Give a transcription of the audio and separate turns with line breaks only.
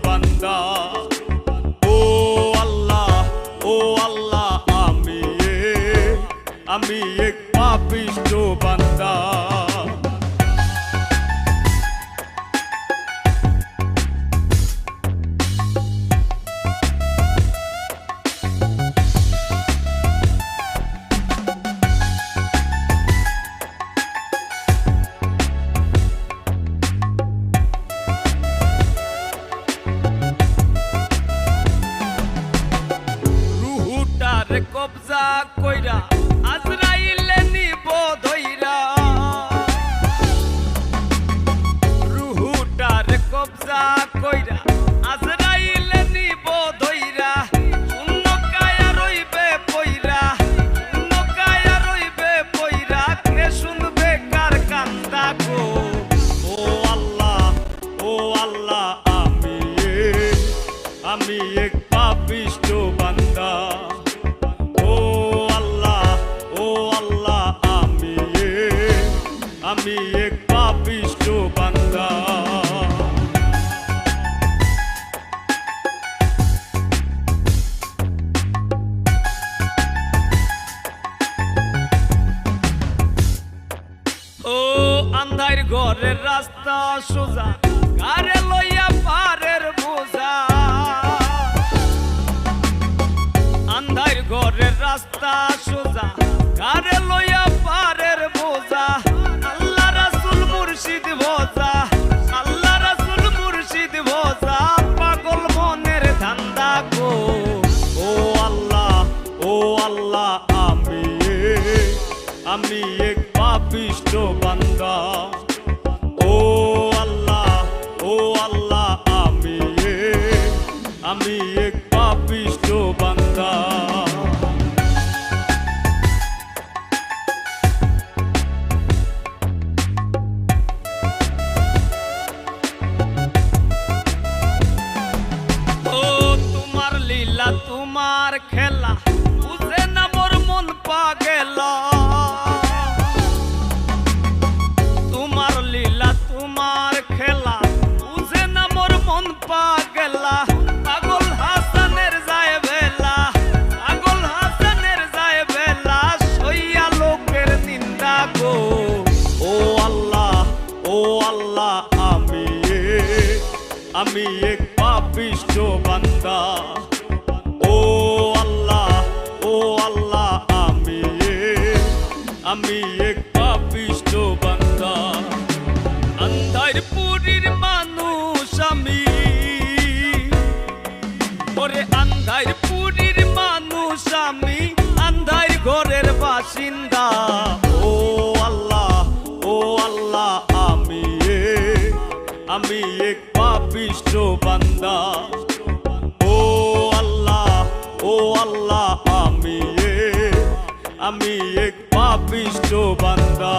বান্দা। ও আল্লাহ আমি এক পাপিষ্ঠ বান্দা। রুহুটারে কবজা কইরা আজরাইলে নিব ধইরা। রুহুটারে কবজা কইরা আজরাইলে নিব ধইরা। শূন্য কায়া রইবে পইরা, শূন্য কায়া রইবে পইরা। কে শুনবে কার কান্দা গো? ও আল্লাহ আমি এক পাপিষ্ঠ বান্দা। ও আল্লাহ আমি এক পাপিষ্ঠ বান্দা। ও আন্ধার ঘরের রাস্তা সোজা, কারে লইয়া পারের বোঝা। আন্ধার ঘরের রাস্তা সোজা, কারে লইয়া পারের বোঝা। আল্লাহ রাসূল মুর্শিদ ভোজা, আল্লাহ রাসূল মুর্শিদ ভোজা। পাগল মনের ধান্দা গো। ও আল্লাহ আমি এক পাপিষ্ঠ বান্দা। ও আল্লাহ আমি এক পাপিষ্ঠ বান্দা। ও তোমার লীলা তোমার খেলা, বুঝে না মোর মন পাগলা। তোমার লীলা তোমার খেলা, বুঝে না মোর মন পাগলা। পাগল হাসানের যায় বেলা, পাগল হাসানের যায় বেলা। সইয়া লোকের নিন্দা গো। ও আল্লাহ আমি এক পাপিষ্ঠ বান্দা। ও আল্লাহ আমি এক পাপিষ্ঠ বান্দা। আন্ধার পুরীর মানুষ আমি, ওরে আন্ধার পুরীর মানুষ আমি, আন্ধার ঘরের বাসিন্দা। ও আল্লাহ আমি এক পাপিষ্ঠ বান্দা। ও আল্লাহ আমি এক পাপিষ্ঠ বান্দা।